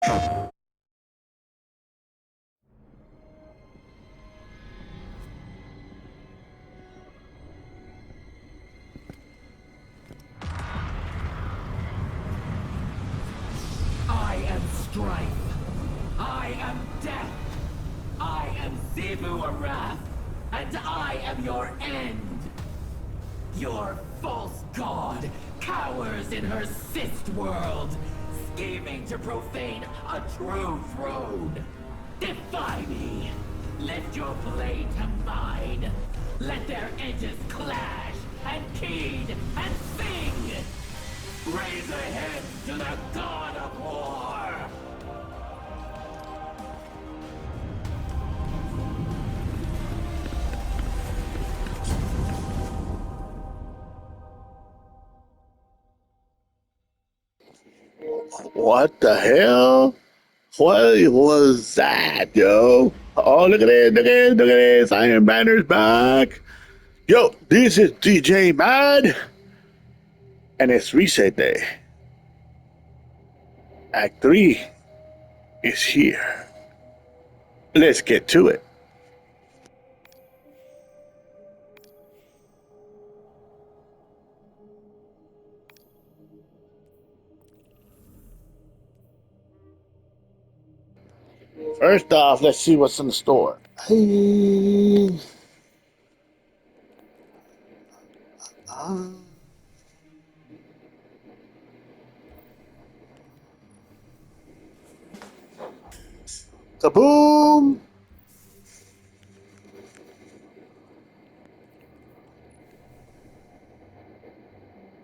I am strife. I am death. I am Sivu Arath, and I am your end. Your false god cowers in her cyst world, scheming to profane a true throne. Defy me. Lift your blade to mine. Let their edges clash and keen and sing. Raise a hymn to the god of war. What the hell? What was that, yo? Oh, look at this, look at this, look at this. Iron Banner's back. Yo, this is DJ Mad, and it's reset day. Act 3 is here. Let's get to it. First off, let's see what's in the store. Hey. Kaboom!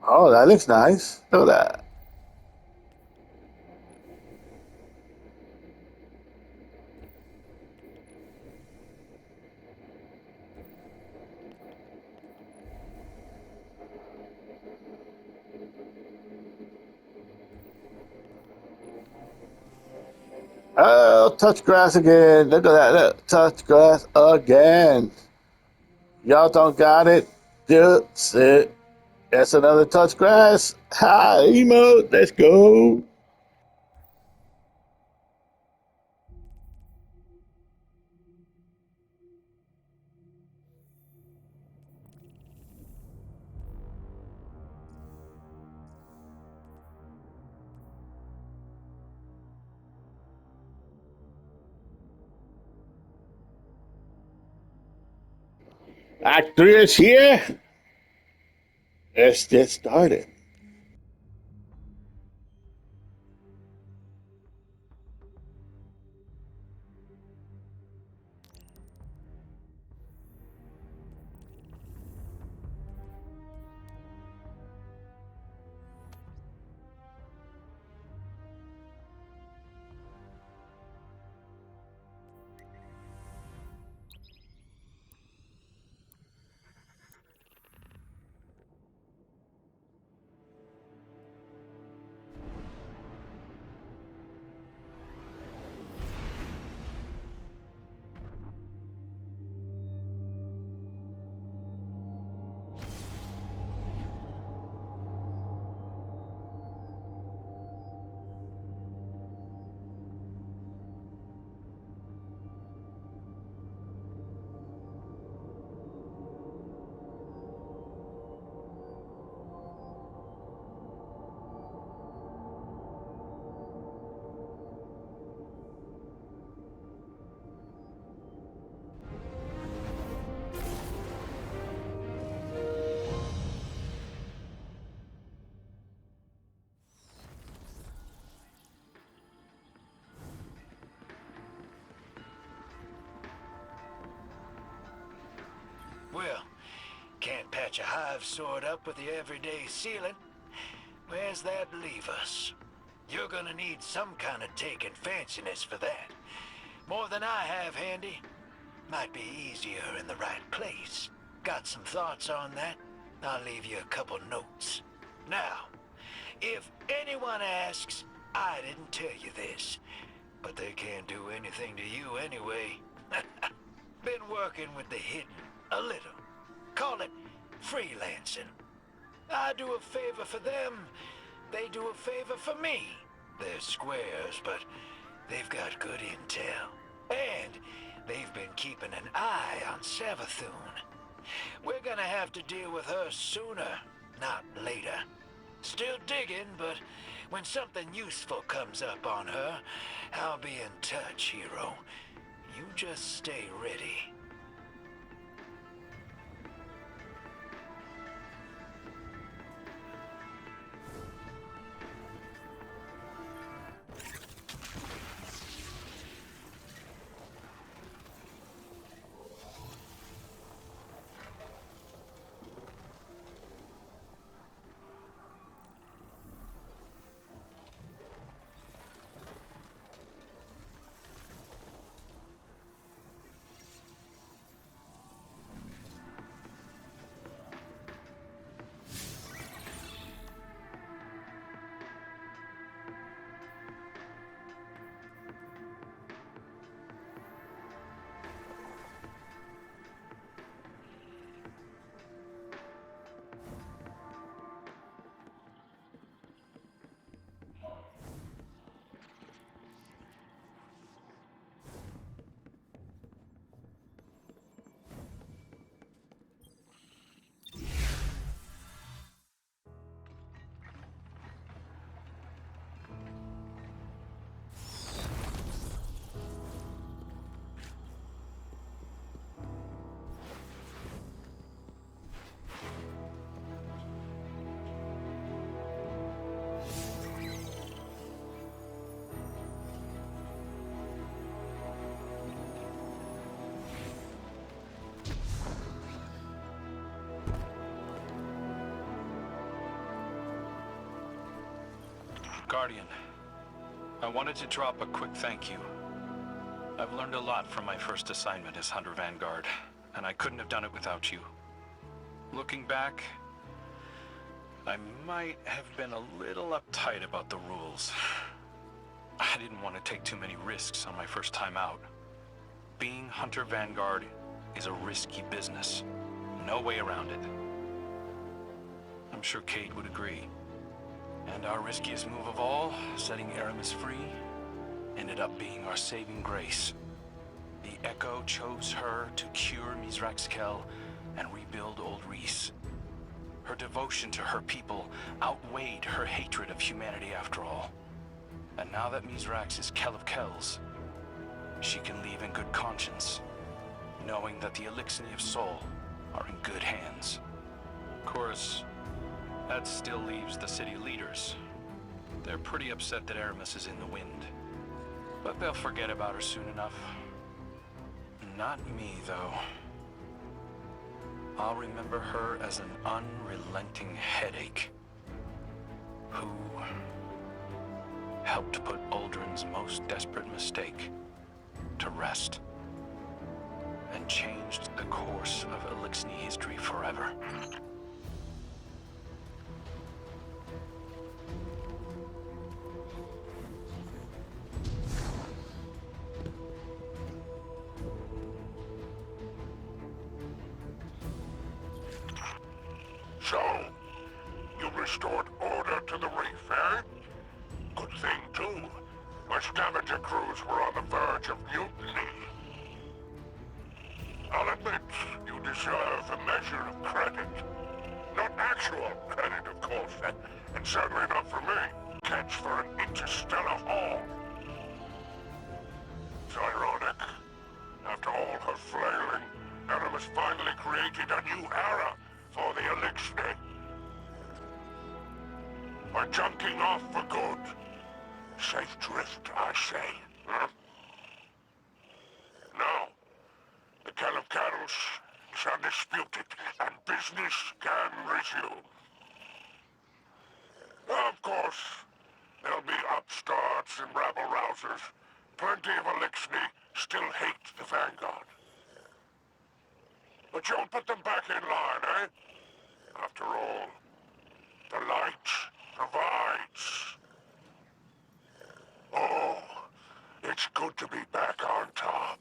Oh, that looks nice. Look at that. Oh, touch grass again. Look at that. Look. Touch grass again. Y'all don't got it? That's it. That's another touch grass. Ha, emote. Let's go. Act 3 is here. Let's get started. Well, can't patch a hive sword up with the everyday ceiling. Where's that leave us? You're gonna need some kind of taking fanciness for that. More than I have handy. Might be easier in the right place. Got some thoughts on that? I'll leave you a couple notes. Now, if anyone asks, I didn't tell you this. But they can't do anything to you anyway. Been working with the hidden a little. Call it freelancing. I do a favor for them, they do a favor for me. They're squares, but they've got good intel. And they've been keeping an eye on Savathun. We're gonna have to deal with her sooner, not later. Still digging, but when something useful comes up on her, I'll be in touch, hero. You just stay ready. Guardian, I wanted to drop a quick thank you. I've learned a lot from my first assignment as Hunter Vanguard, and I couldn't have done it without you. Looking back, I might have been a little uptight about the rules. I didn't want to take too many risks on my first time out. Being Hunter Vanguard is a risky business. No way around it. I'm sure Cade would agree. And our riskiest move of all, setting Aramis free, ended up being our saving grace. The Echo chose her to cure Mizraxkel and rebuild Old Reese. Her devotion to her people outweighed her hatred of humanity after all. And now that Mizrax is Kell of Kells, she can leave in good conscience, knowing that the Elixir of Soul are in good hands. Of course, that still leaves the city leaders. They're pretty upset that Aramis is in the wind. But they'll forget about her soon enough. Not me, though. I'll remember her as an unrelenting headache who helped put Uldren's most desperate mistake to rest and changed the course of Elixir history forever. So, you restored order to the reef, eh? Good thing, too. My scavenger crews were on the verge of mutiny. I'll admit, you deserve a measure of credit. Not actual credit, of course, and certainly not for me. Catch for an interstellar haul. It's ironic. After all her flailing, Aramis finally created a new era for the Elixir. We're junking off for good. Safe drift, I say. Huh? Now, the Kell of Kells is undisputed, and business can resume. Of course, there'll be upstarts and rabble-rousers. Plenty of Elixir still hate the Vanguard. But you'll put them back in line, eh? After all, the light provides. Oh, it's good to be back on top.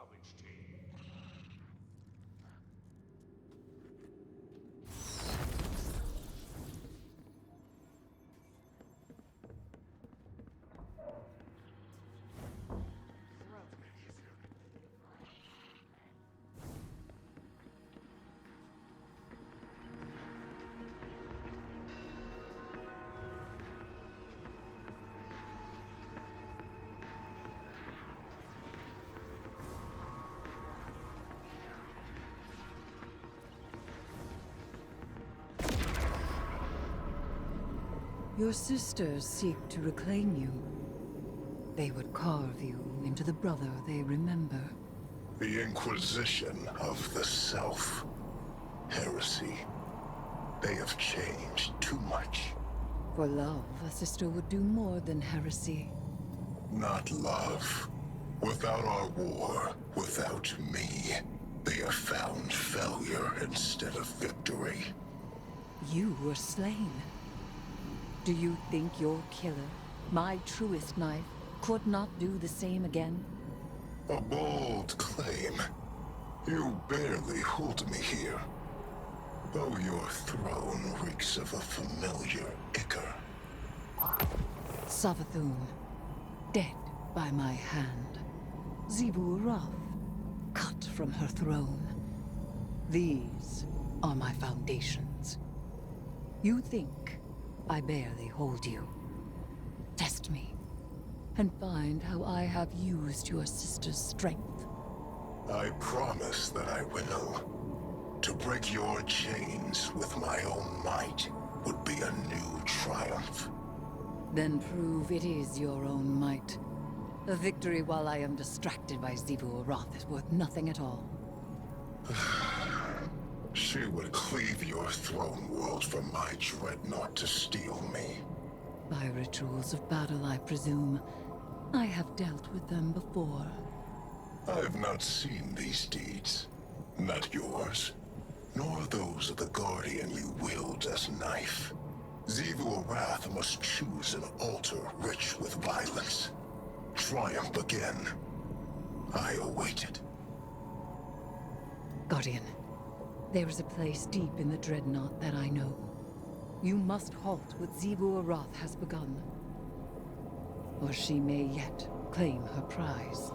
salvage team. Your sisters seek to reclaim you. They would carve you into the brother they remember. The Inquisition of the Self. Heresy. They have changed too much. For love, a sister would do more than heresy. Not love. Without our war, without me, they have found failure instead of victory. You were slain. Do you think your killer, my truest knife, could not do the same again? A bold claim. You barely hold me here. Though your throne reeks of a familiar ichor. Savathun, dead by my hand. Xivu Arath, cut from her throne. These are my foundations. You think I barely hold you? Test me, and find how I have used your sister's strength. I promise that I will. To break your chains with my own might would be a new triumph. Then prove it is your own might. A victory while I am distracted by Xivu Arath is worth nothing at all. She would cleave your throne world from my dreadnought to steal me. By rituals of battle, I presume. I have dealt with them before. I have not seen these deeds. Not yours, nor those of the Guardian you wield as knife. Xivu Arath must choose an altar rich with violence. Triumph again. I await it. Guardian, there is a place deep in the Dreadnought that I know. You must halt what Xivu Arath has begun. Or she may yet claim her prize.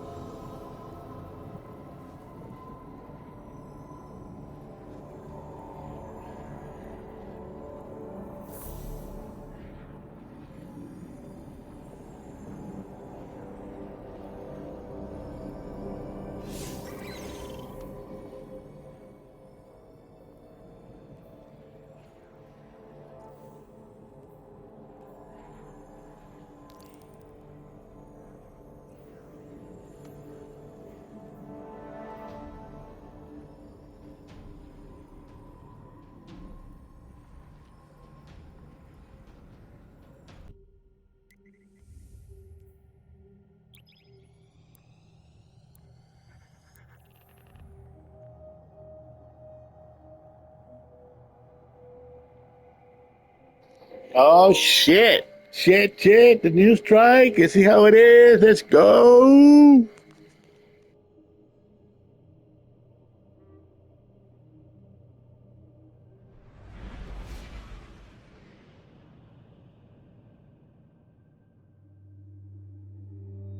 Oh shit! Shit! The new strike. You see how it is? Let's go.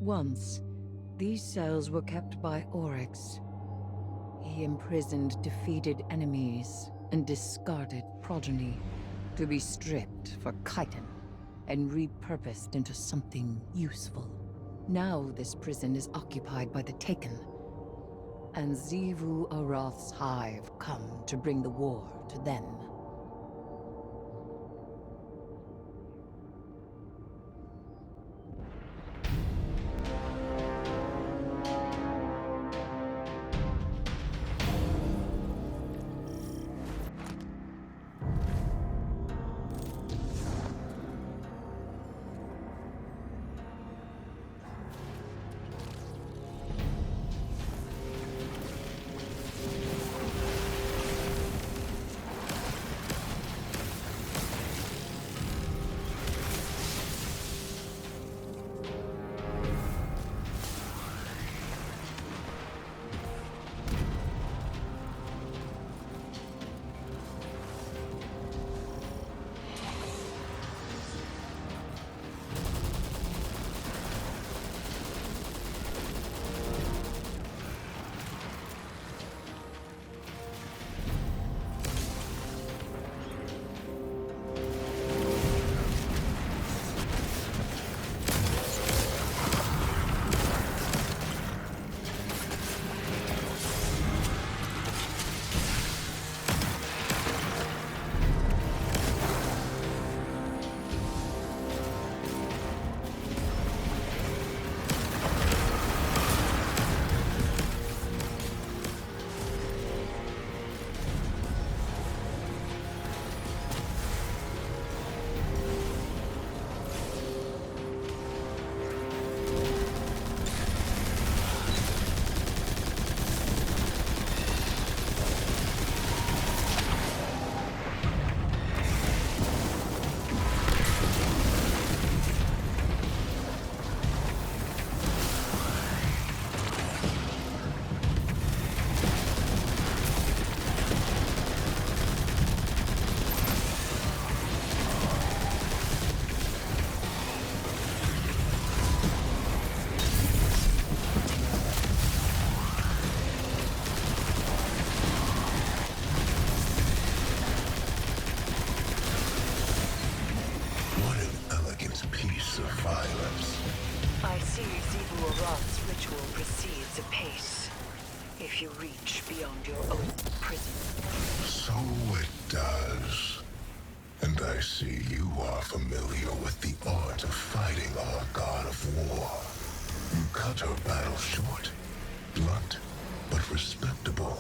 Once, these cells were kept by Oryx. He imprisoned defeated enemies and discarded progeny to be stripped for chitin and repurposed into something useful. Now this prison is occupied by the Taken, and Xivu Arath's hive come to bring the war to them. Ritual proceeds apace. If you reach beyond your own prison. So it does. And I see you are familiar with the art of fighting our god of war. You cut her battle short. Blunt, but respectable.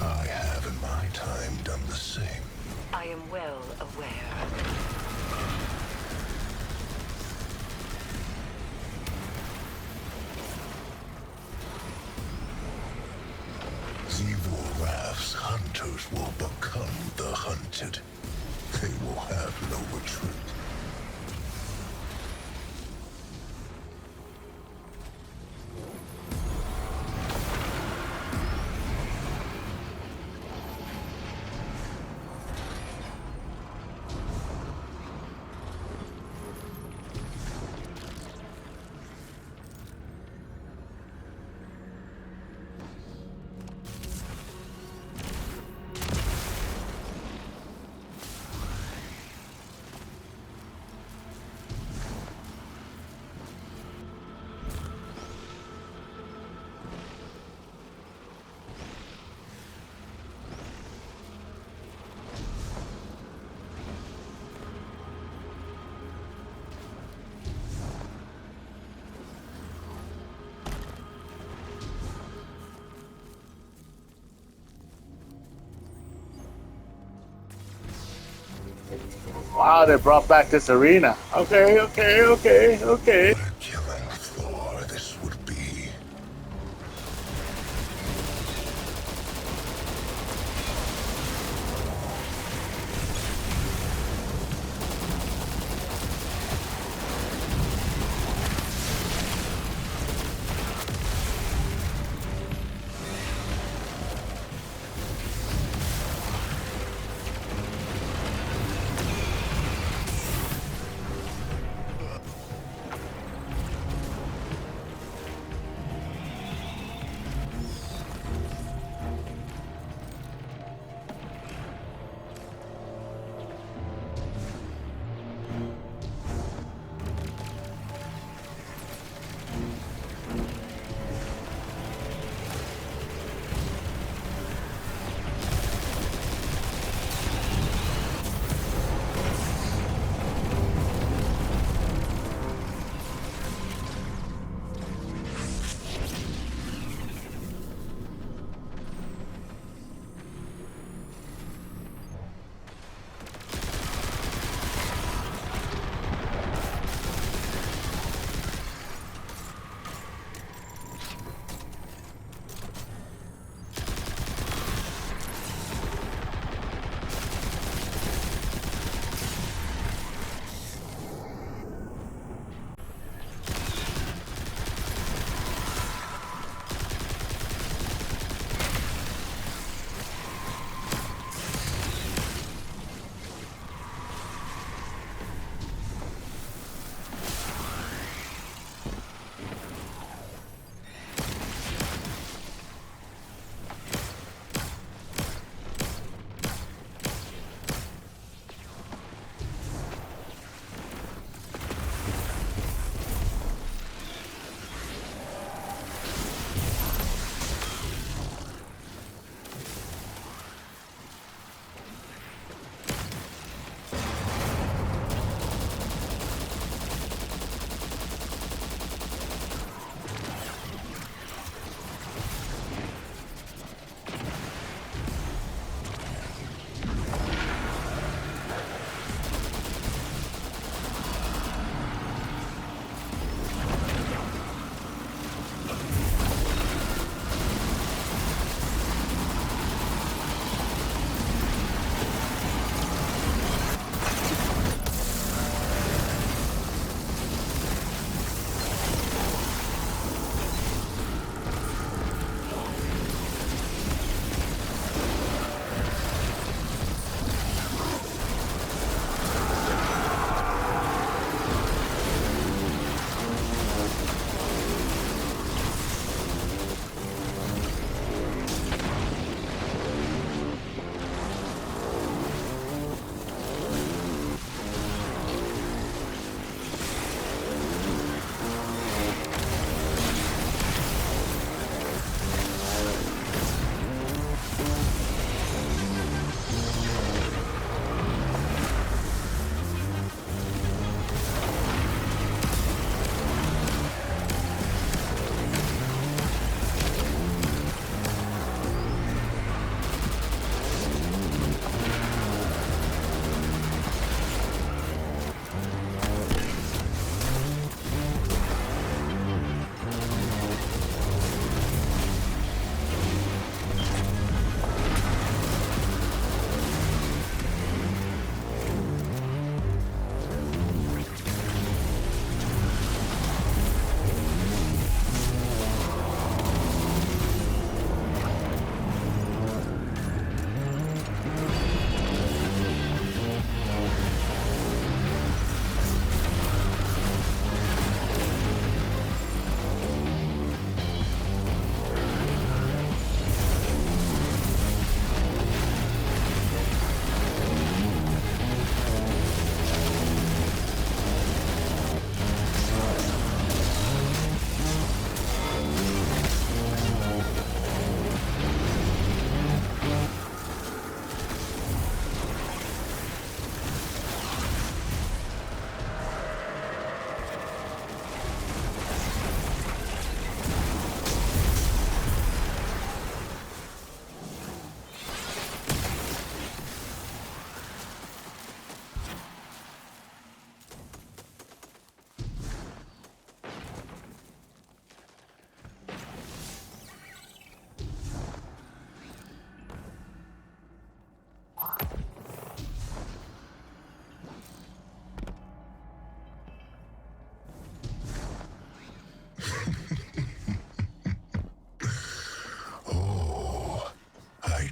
I have in my time done the same. I am well aware. Zevul Wrath's hunters will become the hunted. They will have no retreat. Wow, they brought back this arena. Okay. What a killing floor this would be.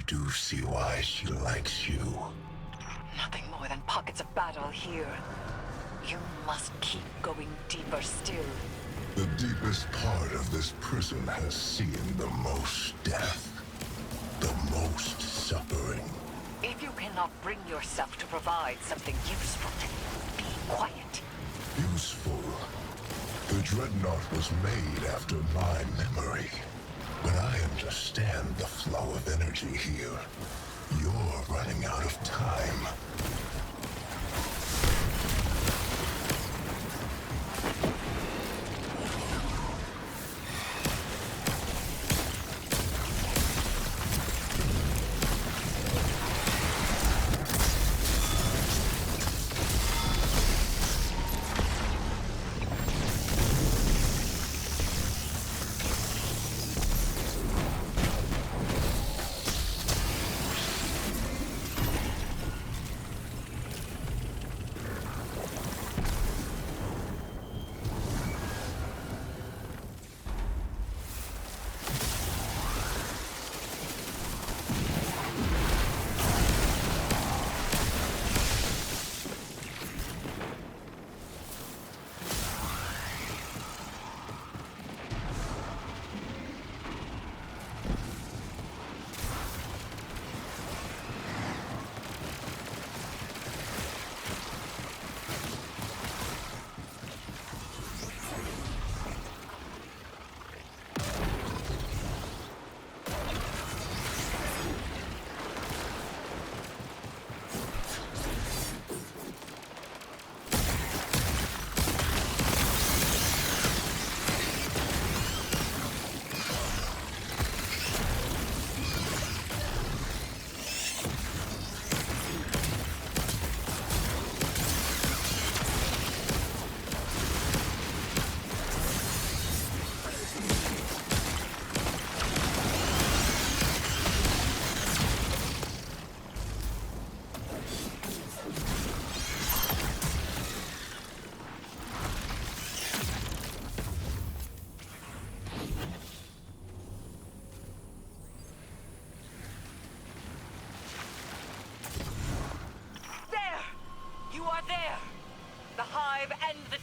do see why she likes you. Nothing more than pockets of battle here. You must keep going deeper still. The deepest part of this prison has seen the most death, the most suffering. If you cannot bring yourself to provide something useful, be quiet. Useful. The Dreadnought was made after my memory. But I understand the flow of energy here. You're running out of time.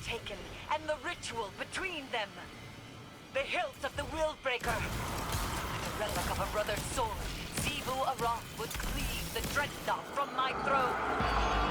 Taken, and the ritual between them. The hilt of the Willbreaker. The relic of a brother's sword, Zebu Arath would cleave the Dreadnought from my throne.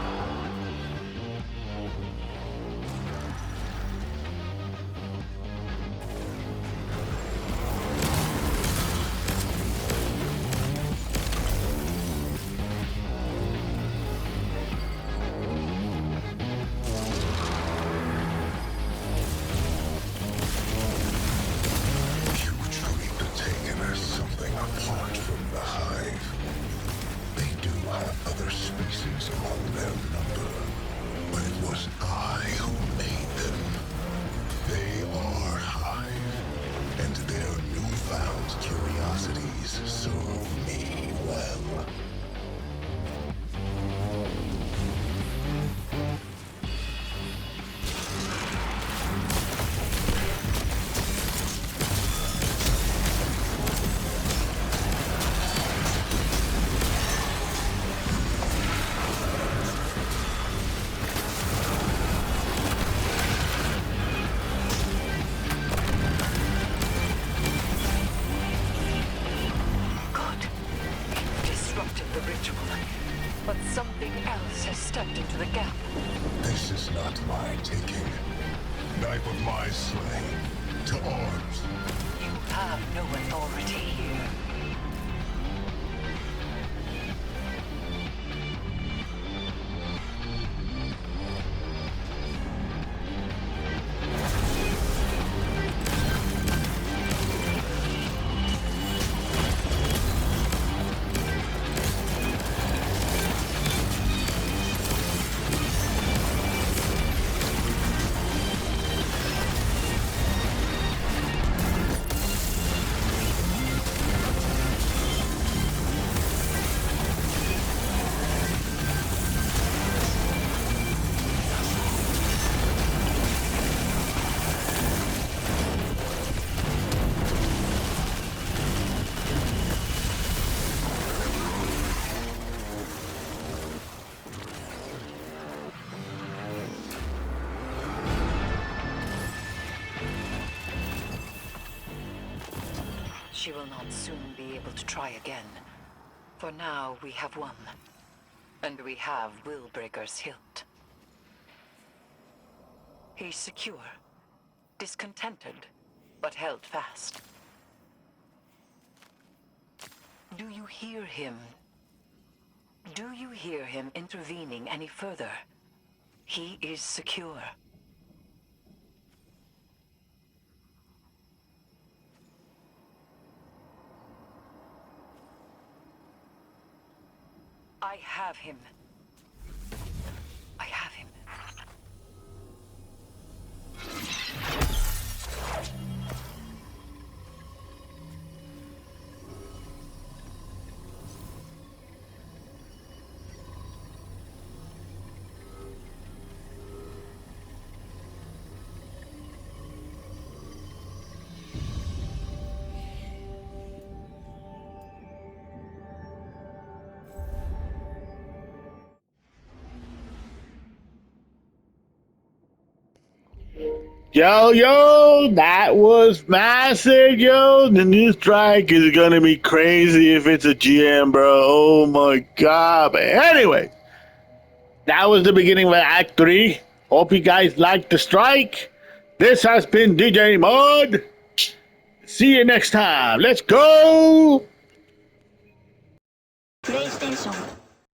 But something else has stepped into the gap. This is not my taking. Knife of my slaying. To arms. You have no authority here. she will not soon be able to try again. For now, we have won. And we have Willbreaker's hilt. He's secure, discontented, but held fast. Do you hear him? Do you hear him intervening any further? He is secure. I have him. I have him. Yo, that was massive, yo. The new strike is gonna be crazy if it's a GM, bro. Oh my god. But anyway, that was the beginning of Act 3. Hope you guys liked the strike. This has been DJ Mud. See you next time. Let's go! PlayStation